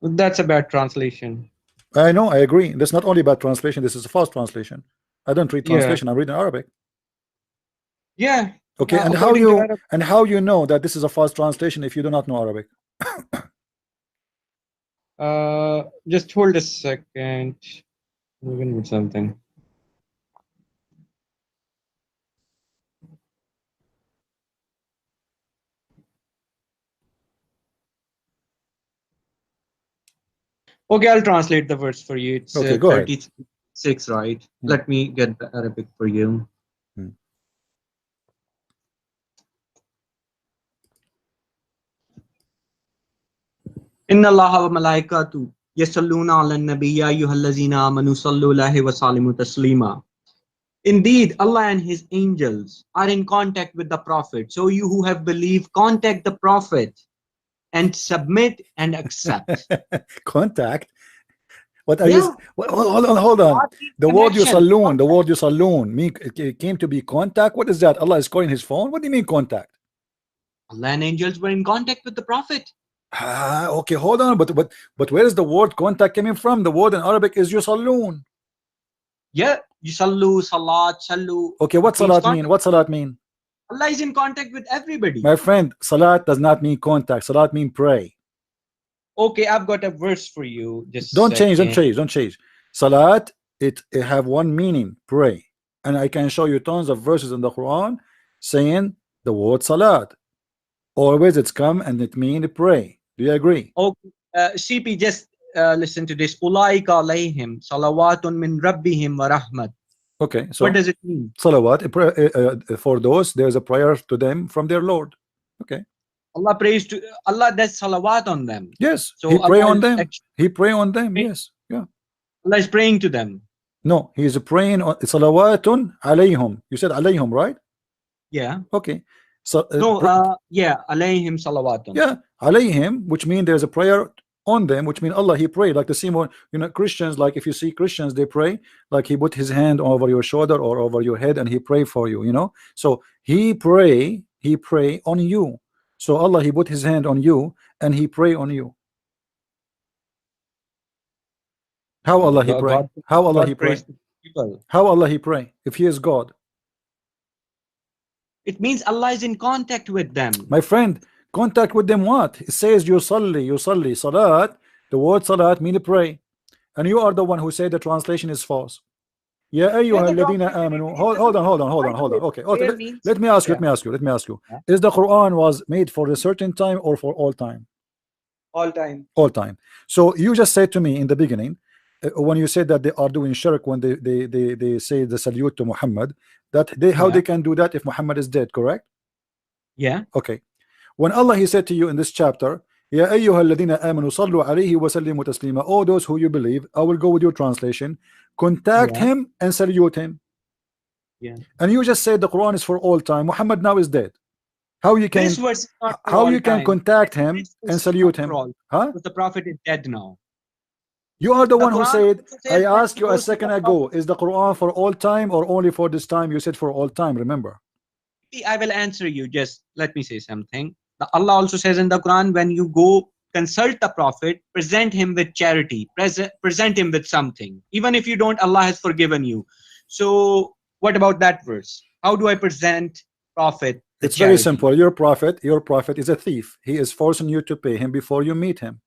That's a bad translation. I know, I agree. That's not only bad translation, this is a false translation. I don't read Yeah, translation, I'm reading Arabic. yeah. Okay, and According to Arab. how you know that this is a false translation if you do not know Arabic? Just hold a second. I'm gonna do something. Okay, I'll translate the verse for you. It's Okay, go ahead. 36, right? Hmm. Let me get the Arabic for you. Hmm. Inna Allaha wa malaikatu yasalluna ala nabi ya ayyuhallazina amanu sallu alaihi wa sallimu taslima. Indeed, Allah and His angels are in contact with the Prophet. So you who have believed, contact the Prophet and submit and accept. Contact. What are you? Yeah, Hold on. God needs The word you connection. saloon, mean it came to be contact. What is that? Allah is calling his phone. What do you mean contact? Allah and angels were in contact with the Prophet. Ah, okay, hold on. But where is the word contact coming from? The word in Arabic is yusallun. Yeah, yusallu, salat, sallu. Okay, what It means salat mean? contact. What salat mean? Allah is in contact with everybody. My friend, salat does not mean contact. Salat mean pray. Okay, I've got a verse for you. Just a Don't change, second. don't change. Salat, it have one meaning, pray. And I can show you tons of verses in the Quran saying the word salat. Always it's come and it mean pray. Do you agree? Okay, CP, just listen to this. Ulaika alayhim salawatun min rabbihim wa rahmat. Okay, What so does it mean? salawat, for those, there's a prayer to them from their Lord. Okay. Allah prays to Allah does salawat on them. Yes, So he pray Allah on is them. actually He pray on them. Yes. Yeah. Allah is praying to them. No, he is praying on salawatun alayhum. You said alayhum, right? Yeah. Okay. So No, yeah, alayhim salawatun. yeah, alayhim, which means there's a prayer on them, which means Allah he prayed. Like the same one, Christians, like if you see Christians, they pray, like he put his hand over your shoulder or over your head and he pray for you, so he pray on you. So Allah he put his hand on you and he pray on you. How Allah he pray? God, How Allah he God pray? prays to people. How Allah he pray if he is God? It means Allah is in contact with them. My friend, contact with them what? It says you salli, salat. The word salat mean pray. And you are the one who said the translation is false. Ya Yeah, ayyuha the alladhina translation amanu. is Hold on, by the way, Okay, prayer means let me ask you. yeah, Let me ask you. yeah, Is the Quran was made for a certain time or for all time? all time. All time. So you just said to me in the beginning, when you said that they are doing shirk when they say the salute to Muhammad, that how Yeah, they can do that if Muhammad is dead, correct? yeah, Okay. When Allah he said to you in this chapter, Ya ayyuha alladhina amanu sallu alayhi wa sallimu taslima, all those who you believe, I will go with your translation, contact yeah, him and salute him. yeah. And you just said the Quran is for all time. Muhammad now is dead. How you This can verse is not for how all you can time. contact him This and verse is salute not for him? all Huh? because the Prophet is dead now. You are the The one who Quran said, also I says when asked he you a goes to the second ago, Prophet. is the Quran for all time or only for this time? You said for all time, remember? I will answer you. Just let me say something. Allah also says in the Quran, when you go consult the Prophet, present him with charity, present him with something. Even if you don't, Allah has forgiven you. So what about that verse? How do I present Prophet the It's very charity? simple. Your prophet is a thief. He is forcing you to pay him before you meet him.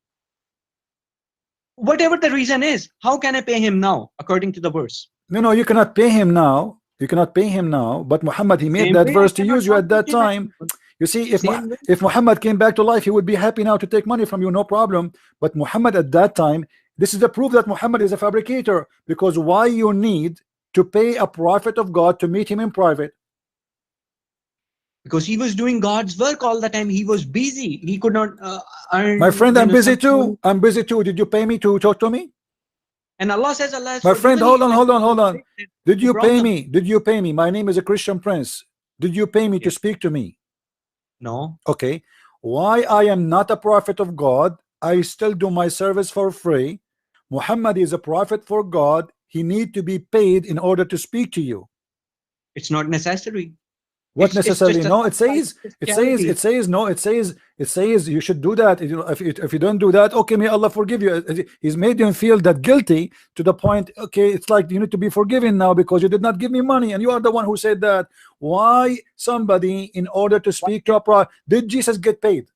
Whatever the reason is, how can I pay him now according to the verse? No, you cannot pay him now. You cannot pay him now. But Muhammad, he made Same that way I verse to cannot use you now at pay that him at time. You see, same way. if Muhammad came back to life, he would be happy now to take money from you, no problem. But Muhammad at that time, this is the proof that Muhammad is a fabricator. Because why you need to pay a prophet of God to meet him in private? Because he was doing God's work all the time. He was busy. He could not earn, My friend, I'm busy some money. too. I'm busy too. Did you pay me to talk to me? And Allah says Allah has My friend, forgiven hold you. on, hold on, hold on. Did No you pay problem. me? Did you pay me? My name is a Christian Prince. Did you pay me to Yes. speak to me? No. Okay. Why I am not a prophet of God? I still do my service for free. Muhammad is a prophet for God. He need to be paid in order to speak to you. It's not necessary. What It's necessarily? just a No, it says, no, it says you should do that. If you don't do that, okay, may Allah forgive you. He's made you feel that guilty to the point, okay, it's like you need to be forgiven now because you did not give me money, and you are the one who said that. Why somebody, in order to speak to a prophet, did Jesus get paid?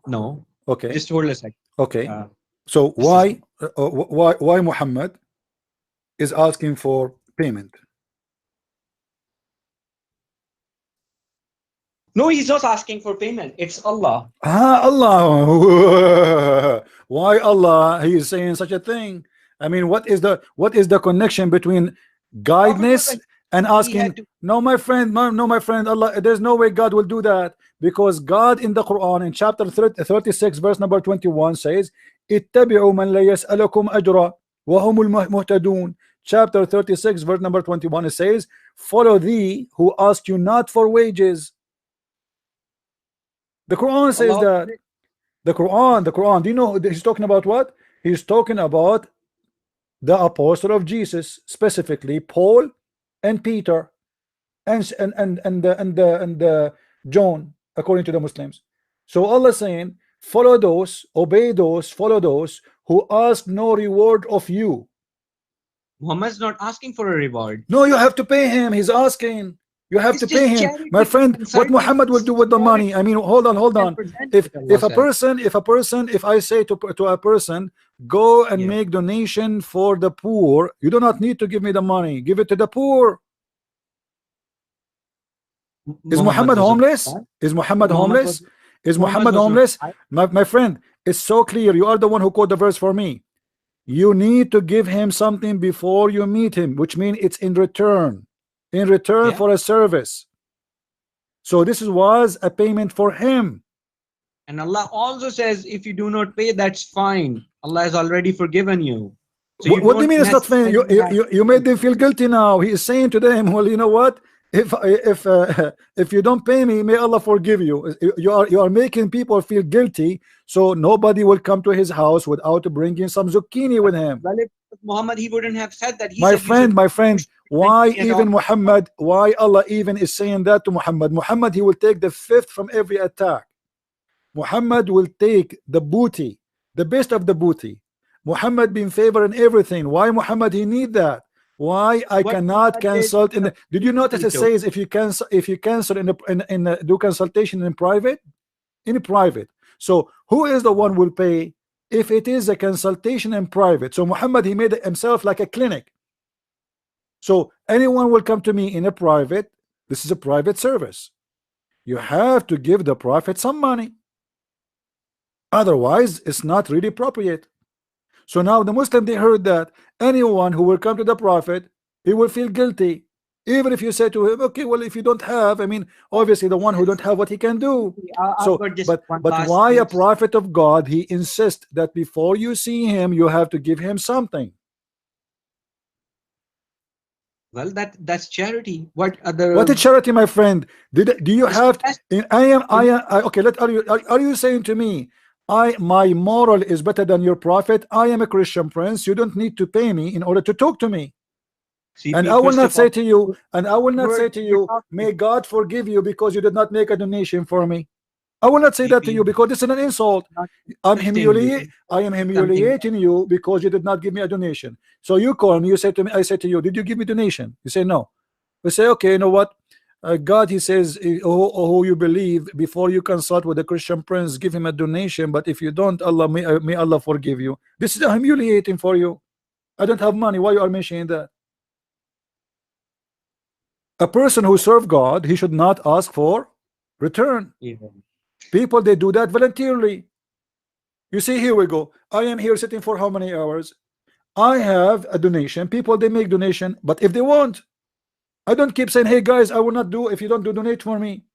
No. Okay, Just hold a second. okay. So why Muhammad is asking for payment? No, he's not asking for payment. It's Allah. Allah. Why Allah? He is saying such a thing. I mean, what is the connection between guidance and asking? No, my friend, no, my friend, Allah, there's no way God will do that, because God in the Quran in chapter 36 verse number 21 says, ittabi'u man la yas'alukum ajra wa humul muhtadun. Chapter 36 verse number 21, it says, follow thee who ask you not for wages. The Quran says that. The Quran. Do you know he's talking about what? He's talking about the apostle of Jesus, specifically Paul and Peter and John, according to the Muslims. So Allah saying, follow those, obey those, follow those who ask no reward of you. Muhammad's not asking for a reward. No, you have to pay him. He's asking. You have It's to pay him, charity. my friend. What Muhammad will do with the money? I mean, hold on. If I say to a person, go and make donation for the poor, you do not need to give me the money. Give it to the poor. Is Muhammad homeless? Is Muhammad homeless? Is Muhammad homeless? My friend, it's so clear. You are the one who quote the verse for me. You need to give him something before you meet him, which means it's in return. For a service. So this was a payment for him. And Allah also says, if you do not pay, that's fine. Allah has already forgiven you. So what do you mean it's not fine? You made them feel guilty now. He is saying to them, well, you know what? If you don't pay me, may Allah forgive you. You are making people feel guilty, so nobody will come to his house without bringing some zucchini with him. Well, if Muhammad, he wouldn't have said that. My friend, why even Muhammad, why Allah even is saying that to Muhammad? Muhammad, he will take the fifth from every attack. Muhammad will take the booty, the best of the booty. Muhammad be in favor in everything. Why Muhammad he need that? Why I cannot consult in the, did you notice it says if you cancel in do consultation in private? In private. So who is the one will pay if it is a consultation in private? So Muhammad, he made himself like a clinic. So anyone will come to me in a private. This is a private service. You have to give the prophet some money. Otherwise, it's not really appropriate. So now the Muslim, they heard that anyone who will come to the prophet, he will feel guilty. Even if you say to him, okay, well, if you don't have, I mean, obviously the one who don't have, what he can do. So, but why a prophet of God, he insists that before you see him, you have to give him something. Well, that's charity. What is charity, my friend? Do you have? Okay. Are you saying to me, my moral is better than your prophet? I am a Christian Prince. You don't need to pay me in order to talk to me. And I will not say to you, may God forgive you because you did not make a donation for me. I will not say that to you VP, because this is an insult. not I'm insulting humiliate. you. I am Something. humiliating you because you did not give me a donation. So you call me. You say to me, I say to you, did you give me donation? You say no. We say, okay, you know what? God, he says, who you believe, before you consult with the Christian prince, give him a donation. But if you don't, Allah may Allah forgive you. This is humiliating for you. I don't have money. Why you are mentioning that? A person who serve God, he should not ask for return. Yeah. People, they do that voluntarily. You see, here we go. I am here sitting for how many hours? I have a donation. People, they make donation, but if they want, I don't keep saying, hey guys, I will not do if you don't donate for me.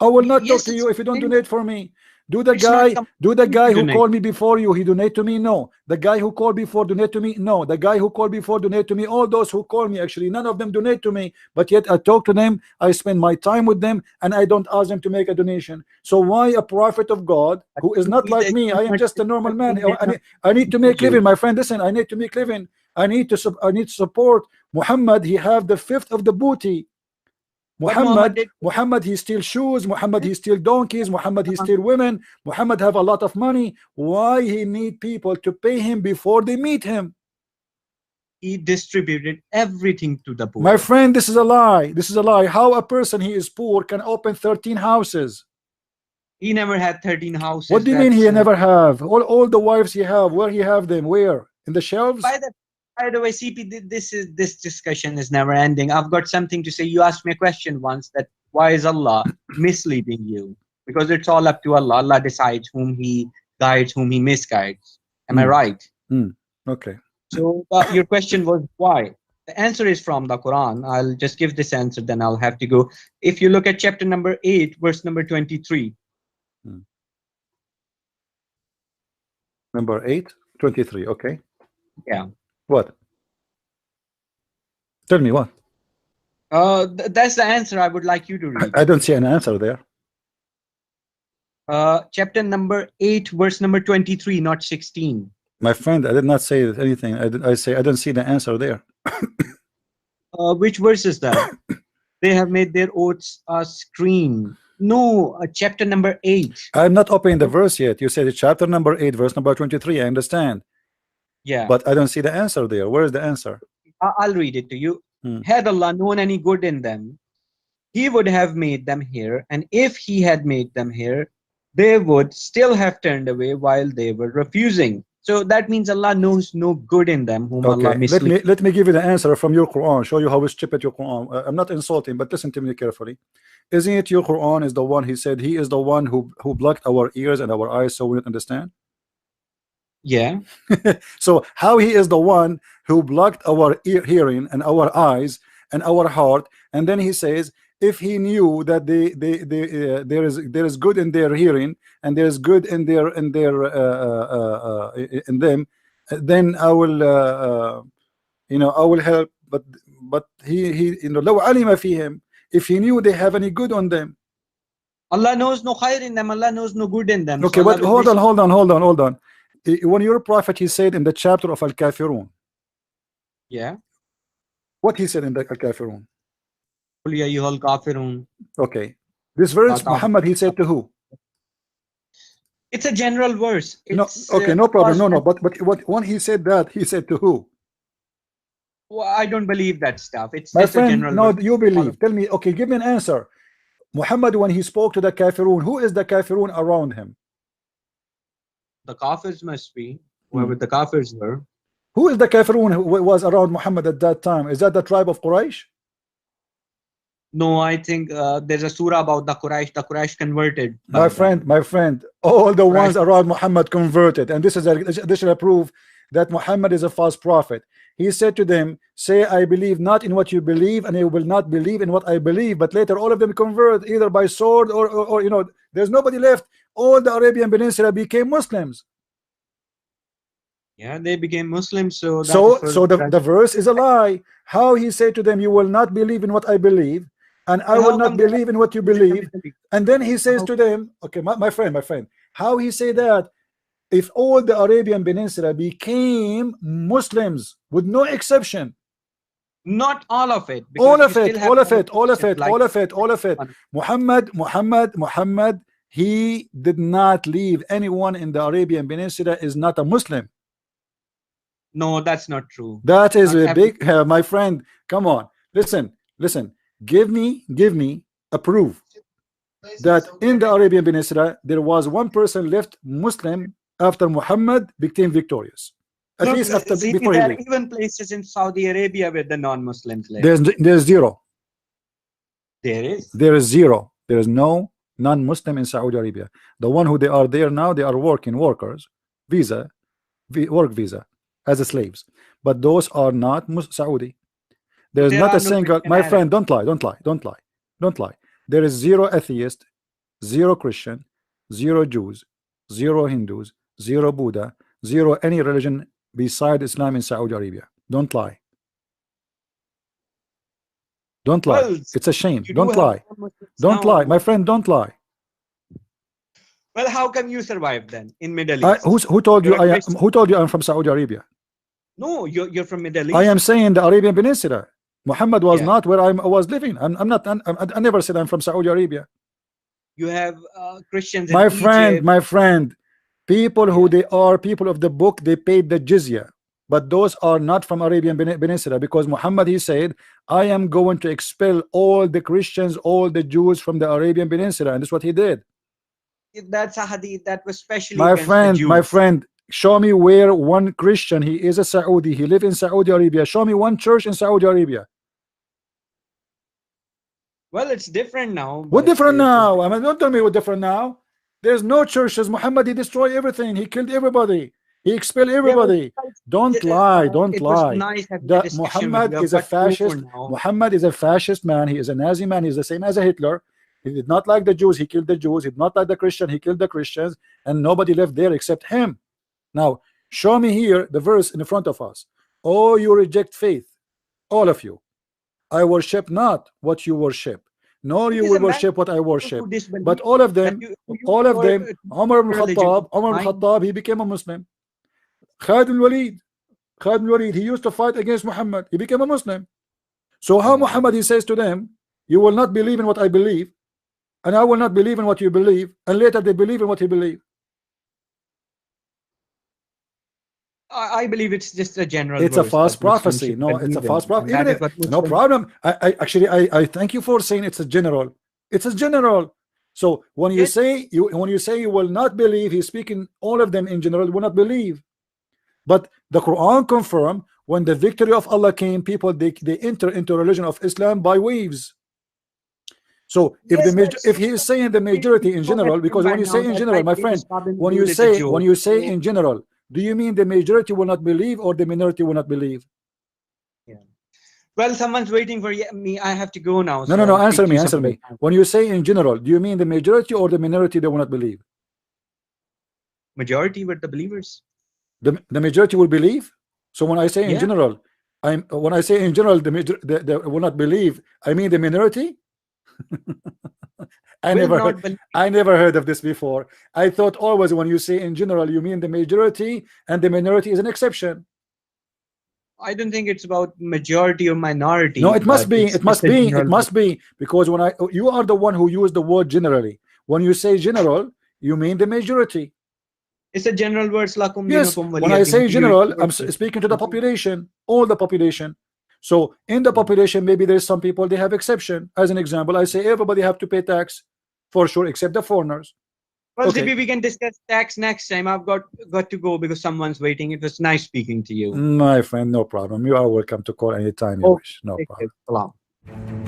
I will not talk Yes, to you if you don't donate for me. Do it's not the compulsory guy to who donate. called me before you, he donate to me? No. The guy who called before donate to me? No. The guy who called before donate to me? All those who call me, actually, none of them donate to me. But yet I talk to them, I spend my time with them, and I don't ask them to make a donation. So why a prophet of God But who is you not need like a me? I am human just a normal man. perspective, did not I need to make you. living, my friend. Listen, I need to make living. I need to support Muhammad. He have the fifth of the booty. What Muhammad did. Muhammad, he steal shoes. Muhammad, he steal donkeys. Muhammad, he steal women. Muhammad have a lot of money. Why he need people to pay him before they meet him? He distributed everything to the My poor. friend, this is a lie. This is a lie. How a person he is poor can open 13 houses? He never had 13 What houses. do you mean That's he never have? All the wives he have, where he have them? Where? In the shelves? by the way, CP, this discussion is never ending. I've got something to say. You asked me a question once that why is Allah misleading you? Because it's all up to Allah. Allah decides whom He guides, whom He misguides. Am I right? Okay. So your question was why? The answer is from the Quran. I'll just give this answer, then I'll have to go. If you look at chapter number 8, verse number 23. Number 8, 23. Okay. Yeah. What? Tell me what? That's the answer I would like you to read. I don't see an answer there. Chapter number 8, verse number 23, not 16. My friend, I did not say anything. I say I don't see the answer there. Which verse is that? They have made their oaths a screen. No, chapter number 8. I'm not opening the verse yet. You said chapter number 8, verse number 23. I understand. Yeah. But I don't see the answer there. Where is the answer? I'll read it to you. Had Allah known any good in them, He would have made them here. And if He had made them here, they would still have turned away while they were refusing. So that means Allah knows no good in them, whom Allah misleads. Let me give you the answer from your Quran. Show you how stupid your Quran. I'm not insulting, but listen to me carefully. Isn't it your Quran is the one he said he is the one who blocked our ears and our eyes so we don't understand? Yeah. So how he is the one who blocked our hearing and our eyes and our heart, and then he says if he knew that there is good in their hearing and there is good in them, then I will I will help. But he لو علم فيهم, if he knew they have any good on them. Allah knows no khair in them. Allah knows no good in them. Okay, so but hold on. When your prophet, he said in the chapter of Al-Kafirun. Yeah. What he said in the Al-Kafirun? Okay. This verse, Muhammad, he said to who? It's a general verse. It's, no, okay, no problem. No. But when he said that, he said to who? Well, I don't believe that stuff. It's my just friend. A general No, verse. you believe. Tell me. Okay, give me an answer. Muhammad, when he spoke to the Kafirun, who is the Kafirun around him? The Kafirs must be whoever the Kafirs were. Who is the Kafirun who was around Muhammad at that time? Is that the tribe of Quraysh? No, I think there's a surah about the Quraysh. The Quraysh converted. My friend, all the ones around Muhammad converted, and this is additional proof that Muhammad is a false prophet. He said to them, say I believe not in what you believe, and I will not believe in what I believe. But later all of them convert either by sword or there's nobody left. All the Arabian Peninsula became Muslims. Yeah, they became Muslims. So the verse is a lie. How he said to them, you will not believe in what I believe, and I will not believe in what you believe. And then he says to them, okay, my friend, how he say that? If all the Arabian Peninsula became Muslims with no exception, not all of it, all of it. Muhammad he did not leave. Anyone in the Arabian Peninsula is not a Muslim. No, that's not true. That is Not a every. big my friend. Come on, listen, listen. Give me a proof that in the Arabian Peninsula there was one person left Muslim after Muhammad became victorious. At Look, least after see, before he there are left. even places in Saudi Arabia where the non-Muslims live. There's zero. There is. There is zero. There is no non-Muslim in Saudi Arabia. The one who they are there now, they are working workers, visa, work visa, as slaves. But those are not Saudi. There is There not are a no single. Christian My Arabs. friend, don't lie, don't lie, don't lie, don't lie. There is zero atheist, zero Christian, zero Jews, zero Hindus, zero Buddha, zero any religion beside Islam in Saudi Arabia. Don't lie. Don't lie. Well, It's a shame. you do Don't have lie. non-Muslims Don't now. lie, my friend. Don't lie. Well, how come you survived then in Middle East? Who told you You're a I am? Christian. Who told you I'm from Saudi Arabia? No, you're from Middle East. I am saying the Arabian Peninsula. Muhammad was Yeah. not where I was living. I'm not. I never said I'm from Saudi Arabia. You have Christians My in friend, Egypt. my friend, people who Yeah. they are people of the book, they paid the jizya, but those are not from Arabian Peninsula, because Muhammad, he said, I am going to expel all the Christians, all the Jews from the Arabian Peninsula, and that's what he did. That's a hadith that was specially My against the friend, Jews. my friend, show me where one Christian, he is a Saudi, he live in Saudi Arabia. Show me one church in Saudi Arabia. Well, it's different now. What but different it was- now? I mean, don't tell me what different now. There's no churches. Muhammad, he destroyed everything. He killed everybody. He expelled everybody. Don't lie. Don't it was lie. nice having a The discussion with Muhammad you, is a but over fascist. now. Muhammad is a fascist man. He is a Nazi man. He's the same as a Hitler. He did not like the Jews. He killed the Jews. He did not like the Christian. He killed the Christians, and nobody left there except him. Now, show me here the verse in front of us. Oh, you reject faith, all of you. I worship not what you worship, nor It you is will a matter worship what I of worship. who disbelieve But all of them, that you all of are them, Umar ibn religion. Khattab, he became a Muslim. Khalid al-Walid, he used to fight against Muhammad. He became a Muslim. So how Muhammad, he says to them, you will not believe in what I believe, and I will not believe in what you believe, and later they believe in what he believed. I believe it's just a general. It's a verse false that Muslims prophecy. should No, it's a believe false in, prophecy. and Even that is if, what no Muslims- problem. I thank you for saying it's a general. It's a general. So when you Yes. say you will not believe, he's speaking all of them in general, will not believe. But the Quran confirm when the victory of Allah came, people they enter into religion of Islam by waves. So if Yes, if he is saying the majority in general, because when you say in general, my friend, when you say in general, do you mean the majority will not believe or the minority will not believe? Well, someone's waiting for me. I have to go now. No, no, no. I'll Answer speak to me. you Answer some me. other time. When you say in general, do you mean the majority or the minority that will not believe? Majority were the believers. The majority will believe. So when I say in Yeah. general, when I say in general, the will not believe, I mean the minority. I never heard of this before. I thought always when you say in general, you mean the majority, and the minority is an exception. I don't think it's about majority or minority. No, it must but be. it's It must just a be. It general- must be, because when you are the one who used the word generally. When you say general, you mean the majority. It's a general words. Yes. When I say general, I'm speaking to the population, all the population. So in the population, maybe there's some people they have exception. As an example, I say everybody have to pay tax for sure, except the foreigners. Well, Okay. Zippy, we can discuss tax next time. I've got to go because someone's waiting. It was nice speaking to you. My friend, no problem. You are welcome to call anytime you wish. No Take problem. care. Salam.